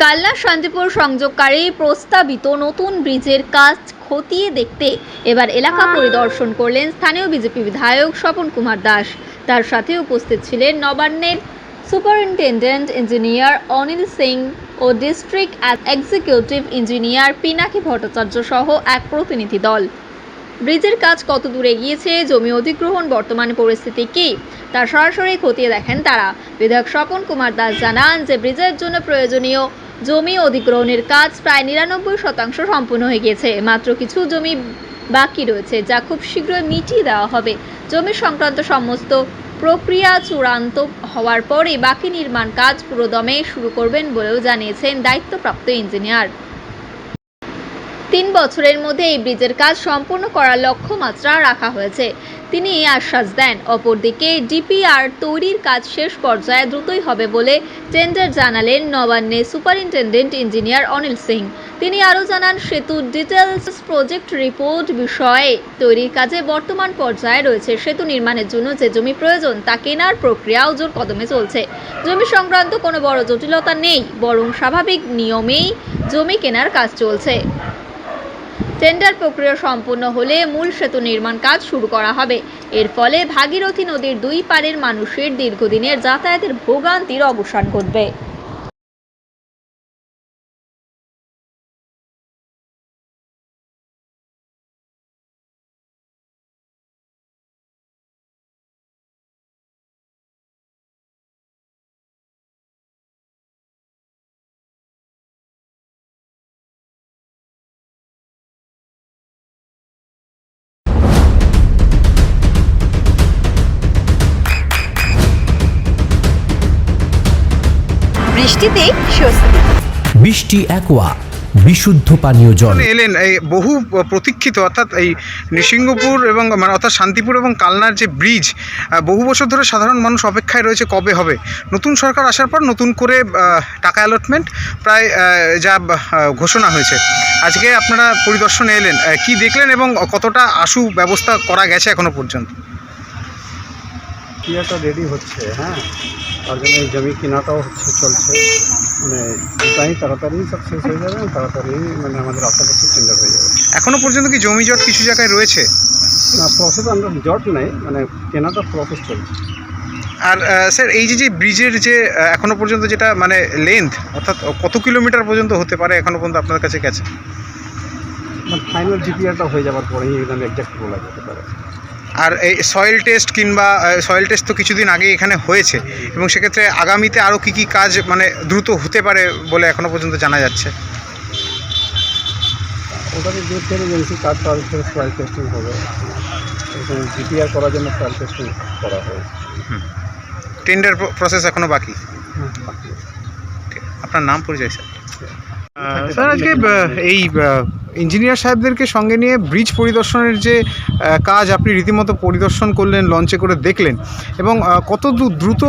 কালনা শান্তিপুর সংযোগকারী প্রস্তাবিত নতুন ব্রিজের কাজ খতিয়ে দেখতে এবার এলাকা পরিদর্শন করলেন স্থানীয় বিজেপি বিধায়ক স্বপন কুমার দাস। তার সাথে উপস্থিত ছিলেন নবান্নের সুপারিনটেন্ডেন্ট ইঞ্জিনিয়ার অনিল সিং ও district executive engineer Pinaki Bhattacharya সহ এক প্রতিনিধি দল। ব্রিজের কাজ কত দূর এগিয়েছে, জমি অধিগ্রহণ বর্তমান পরিস্থিতি কী, তা সরাসরি খতিয়ে দেখেন তারা। বিধায়ক স্বপন কুমার দাস জানান যে ব্রিজের জন্য প্রয়োজনীয় জমি অধিগ্রহণের কাজ প্রায় 99% সম্পূর্ণ হয়ে গেছে। মাত্র কিছু জমি বাকি রয়েছে, যা খুব শীঘ্রই মিটিয়ে দেওয়া হবে। জমি সংক্রান্ত সমস্ত প্রক্রিয়া চূড়ান্ত হওয়ার পরই বাকি নির্মাণ কাজ পুরোদমে শুরু করবেন বলেও জানিয়েছেন দায়িত্বপ্রাপ্ত ইঞ্জিনিয়ার। 3 বছরের মধ্যে এই ব্রিজের কাজ সম্পূর্ণ করার লক্ষ্যমাত্রা রাখা হয়েছে, তিনি আশ্বাস দেন। অপরদিকে ডিপিআর তৈরির কাজ শেষ পর্যায়ে দ্রুতই হবে বলে টেন্ডার জানালেন নবান্নের সুপারিনটেন্ডেন্ট ইঞ্জিনিয়ার অনিল সিং। তিনি আরও জানান, সেতু ডিটেলস প্রজেক্ট রিপোর্ট বিষয়ে তৈরির কাজে বর্তমান পর্যায়ে রয়েছে। সেতু নির্মাণের জন্য যে জমি প্রয়োজন তা কেনার প্রক্রিয়াও জোর কদমে চলছে। জমি সংক্রান্ত কোনো বড় জটিলতা নেই, বরং স্বাভাবিক নিয়মেই জমি কেনার কাজ চলছে। টেন্ডার প্রক্রিয়া সম্পূর্ণ হলে মূল সেতু নির্মাণ কাজ শুরু করা হবে। এর ফলে ভাগীরথী নদীর দুই পাড়ের মানুষের দীর্ঘদিনের যাতায়াতের ভোগান্তির অবসান ঘটবে। বৃষ্টিতে স্বস্তি। বৃষ্টি অ্যাকোয়া বিশুদ্ধ পানীয় জল। এলেন এই বহু প্রতীক্ষিত অর্থাৎ এই নৃসিংহপুর এবং অর্থাৎ শান্তিপুর এবং কালনার যে ব্রিজ, বহু বছর ধরে সাধারণ মানুষ অপেক্ষায় রয়েছে কবে হবে। নতুন সরকার আসার পর নতুন করে টাকা অ্যালটমেন্ট প্রায় যা ঘোষণা হয়েছে, আজকে আপনারা পরিদর্শনে এলেন, কি দেখলেন এবং কতটা আশু ব্যবস্থা করা গেছে এখনো পর্যন্ত? ক্রিয়াটা রেডি হচ্ছে, হ্যাঁ, তার জন্য এই জমি কেনাটাও চলছে, মানে তাই তাড়াতাড়ি সব শেষ হয়ে যাবে, তাড়াতাড়ি মানে আমাদের আশাপাশি টেন্ডার হয়ে যাবে। এখনো পর্যন্ত কি জমি জট কিছু জায়গায় রয়েছে? না, প্রসেস আমরা জট নেই, মানে কেনাটা প্রসেস চলছে। আর স্যার, এই যে ব্রিজের যে এখনো পর্যন্ত যেটা মানে লেন্থ, অর্থাৎ কত কিলোমিটার পর্যন্ত হতে পারে এখনো পর্যন্ত আপনার কাছে গেছে? মানে ফাইনাল জিপিআরটা হয়ে যাওয়ার পরেই একদম এক্সাক্ট বলা যেতে পারে। আর এই সয়েল টেস্ট কিংবা সয়েল টেস্ট তো কিছুদিন আগে এখানে হয়েছে, এবং সেক্ষেত্রে আগামীতে আরও কী কী কাজ মানে দ্রুত হতে পারে বলে এখনও পর্যন্ত জানা যাচ্ছে? ওটাতে যে এজেন্সি কাজ তার সয়েল টেস্টিং হবে, এখানে জিপিআর করার জন্য সয়েল টেস্টিং করা হয়েছে। টেন্ডার প্রসেস এখনও বাকি? হ্যাঁ, বাকি। আপনার নাম পরিচয় স্যার? স্যার, আজকে এই ইঞ্জিনিয়ার সাহেবদেরকে সঙ্গে নিয়ে ব্রিজ পরিদর্শনের যে কাজ আপনি রীতিমতো পরিদর্শন করলেন, লঞ্চে করে দেখলেন, এবং কত দ্রুত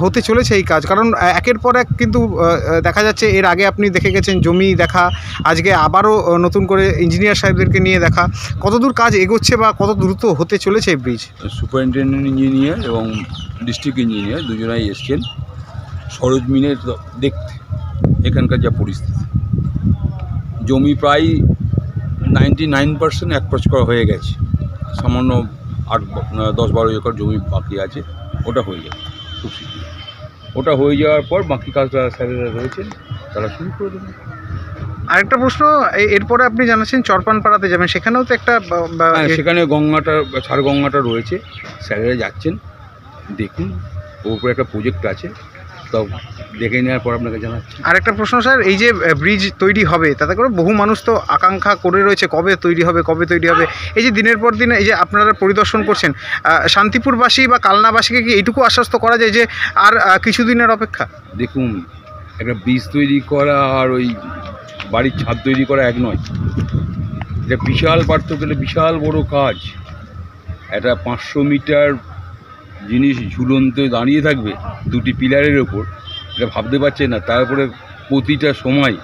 হতে চলেছে এই কাজ, কারণ একের পর এক কিন্তু দেখা যাচ্ছে এর আগে আপনি দেখে গেছেন জমি দেখা, আজকে আবারও নতুন করে ইঞ্জিনিয়ার সাহেবদেরকে নিয়ে দেখা, কতদূর কাজ এগোচ্ছে বা কত দ্রুত হতে চলেছে এই ব্রিজ? সুপারিনটেন্ডেন্ট ইঞ্জিনিয়ার এবং ডিস্ট্রিক্ট ইঞ্জিনিয়ার দুজনাই এসছেন সরজমিনের দেখতে এখানকার যা পরিস্থিতি। জমি প্রায় 99% অ্যাপ্রোচ করা হয়ে গেছে, সামান্য 10-12 একর জমি বাকি আছে, ওটা হয়ে যাবে খুব শীঘ্র। ওটা হয়ে যাওয়ার পর বাকি কাজটা স্যারেরা রয়েছেন, তারা শুরু করে দেবেন। আরেকটা প্রশ্ন, এরপরে আপনি জানাচ্ছেন চরপানপাড়াতে যাবেন, সেখানেও তো একটা সেখানে গঙ্গাটা রয়েছে, স্যারেরা যাচ্ছেন, দেখুন ওর উপরে একটা প্রজেক্ট আছে, তাও দেখে নেওয়ার পর আপনাকে জানাচ্ছি। আরেকটা প্রশ্ন স্যার, এই যে ব্রিজ তৈরি হবে তাতে করে বহু মানুষ তো আকাঙ্ক্ষা করে রয়েছে কবে তৈরি হবে, এই যে দিনের পর দিন এই যে আপনারা পরিদর্শন করছেন, শান্তিপুরবাসী বা কালনাবাসীকে কি এইটুকু আশ্বস্ত করা যায় যে আর কিছুদিনের অপেক্ষা? দেখুন, একটা ব্রিজ তৈরি করা আর ওই বাড়ির ছাদ তৈরি করা এক নয়, এটা বিশাল পার্থক্য, এটা বিশাল বড় কাজ। একটা 500 মিটার জিনিস ঝুলন্ত দাঁড়িয়ে থাকবে দুটি পিলারের ওপর, এটা ভাবতে পারছে না। তারপরে প্রতিটা সময়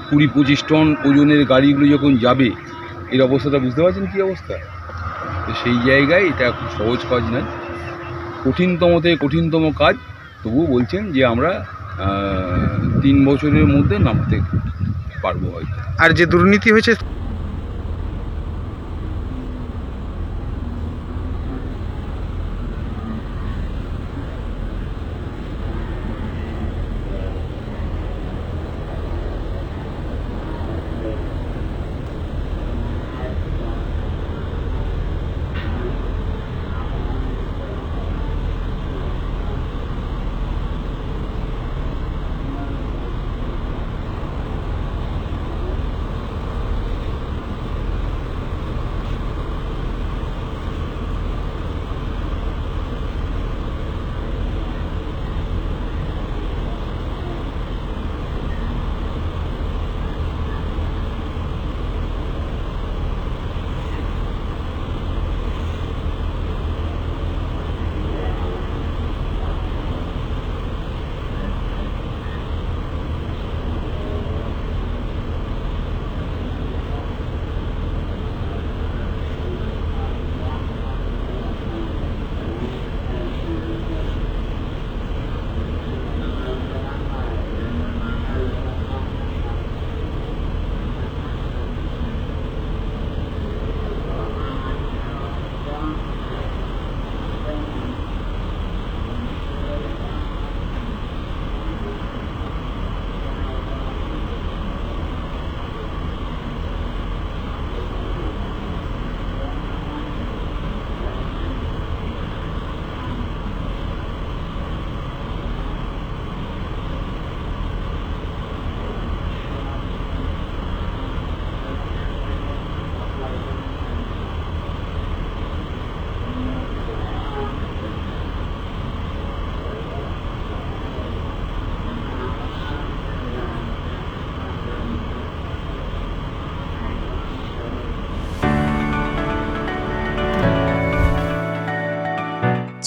20-25 টন ওজনের গাড়িগুলো যখন যাবে, এর অবস্থাটা বুঝতে পারছেন কী অবস্থা। তো সেই জায়গায় এটা খুব সহজ কাজ নয়, কঠিনতম থেকে কঠিনতম কাজ। তবুও বলছেন যে আমরা 3 বছরের মধ্যে নামতে পারবো হয়তো। আর যে দুর্নীতি হয়েছে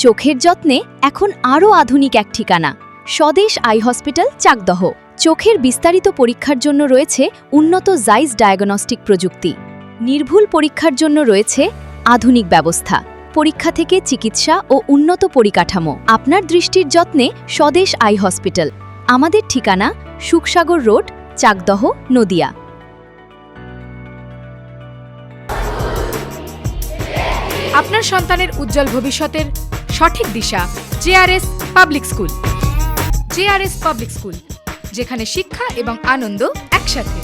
চোখের যত্নে এখন আরও আধুনিক এক ঠিকানা, স্বদেশ আই হসপিটাল, চাকদহ। চোখের বিস্তারিত পরীক্ষার জন্য রয়েছে উন্নত জাইস ডায়াগনস্টিক প্রযুক্তি। নির্ভুল পরীক্ষার জন্য রয়েছে আধুনিক ব্যবস্থা, পরীক্ষা থেকে চিকিৎসা ও উন্নত পরিকাঠামো। আপনার দৃষ্টির যত্নে স্বদেশ আই হসপিটাল। আমাদের ঠিকানা সুখসাগর রোড, চাকদহ, নদিয়া। আপনার সন্তানের উজ্জ্বল ভবিষ্যতের সঠিক দিশা JRS public school. JRS public school, যেখানে শিক্ষা এবং আনন্দ একসাথে।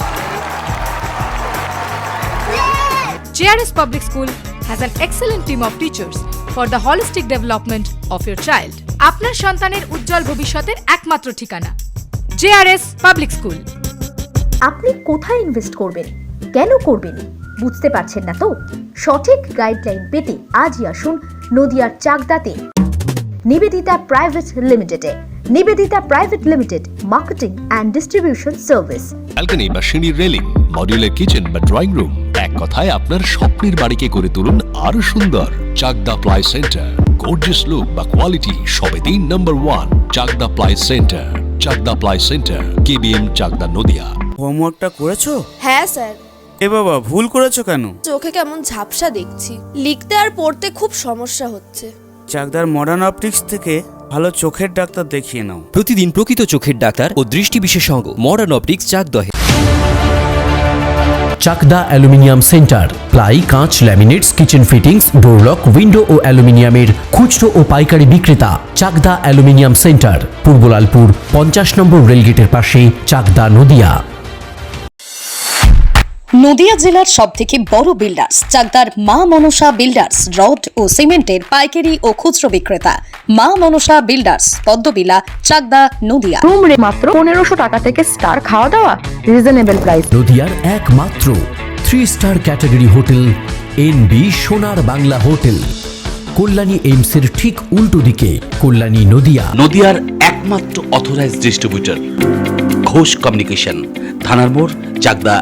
JRS public school has an excellent team of teachers for the holistic development of your child. আপনার সন্তানের উজ্জ্বল ভবিষ্যতের একমাত্র ঠিকানা জেআরএস পাবলিক স্কুল। আপনি কোথায় ইনভেস্ট করবেন, কেন করবেন, বুঝতে পারছেন না তো? সঠিক গাইডলাইন পেতে আজই আসুন নদিয়ার চাকদাতে নিবেদিতা প্রাইভেট লিমিটেডে। Nivedita private limited, marketing and distribution service. Balcony বা সিঁড়ির রেলিং, মডিউলার কিচেন বা ড্রয়িং রুম, এক কথায় আপনার স্বপ্নের বাড়িকে করে তুলুন আরো সুন্দর। Chakda ply centre, gorgeous look বা কোয়ালিটি সবেতেই number 1। Chakda ply centre, Chakda ply centre, KBM, Chakda, Nadia. হোমওয়ার্কটা করেছো? হ্যাঁ স্যার। এ বাবা, ভুল করেছো কেন? চোখে কেমন ঝাপসা দেখছি, লিখতে আর পড়তে খুব সমস্যা হচ্ছে। চাকদার মডার্ন অপটিক্স থেকে ভালো চোখের ডাক্তার দেখিয়ে নাও। প্রতিদিন প্রকৃত চোখের ডাক্তার ও দৃষ্টি বিশেষজ্ঞ মডার্ন অপটিক্স, চাকদহে। চাকদা অ্যালুমিনিয়াম সেন্টার, প্লাই, কাঁচ, laminates, kitchen fittings, door lock, window ও অ্যালুমিনিয়ামের খুচরো ও পাইকারি বিক্রেতা। চাকদা অ্যালুমিনিয়াম সেন্টার, পূর্ব লালপুর 50 নম্বর রেলগেটের পাশে, চাকদা, নদিয়া। নদিয়া জেলার সবথেকে বড় বিল্ডার্স চাকদার মা মনসা বিল্ডার্স, রড ও সিমেন্টের পাইকারি ও খুচরো বিক্রেতা। মা মনসা বিল্ডার্স, পদ্মবিলা, চাকদা, নদিয়া। রুম রে মাত্র 1500 টাকা থেকে স্টার, খাওয়া দাওয়া রিজনেবল প্রাইস। নদিয়ার একমাত্র 3 স্টার ক্যাটাগরি হোটেল এনবি সোনার বাংলা হোটেল, কল্যাণী এইমসের ঠিক উল্টো দিকে, কল্যাণী, নদিয়া। নদিয়ার একমাত্র অথরাইজড ডিস্ট্রিবিউটর ঘোষ কমিউনিকেশন, থানার মোড়, চাকদা,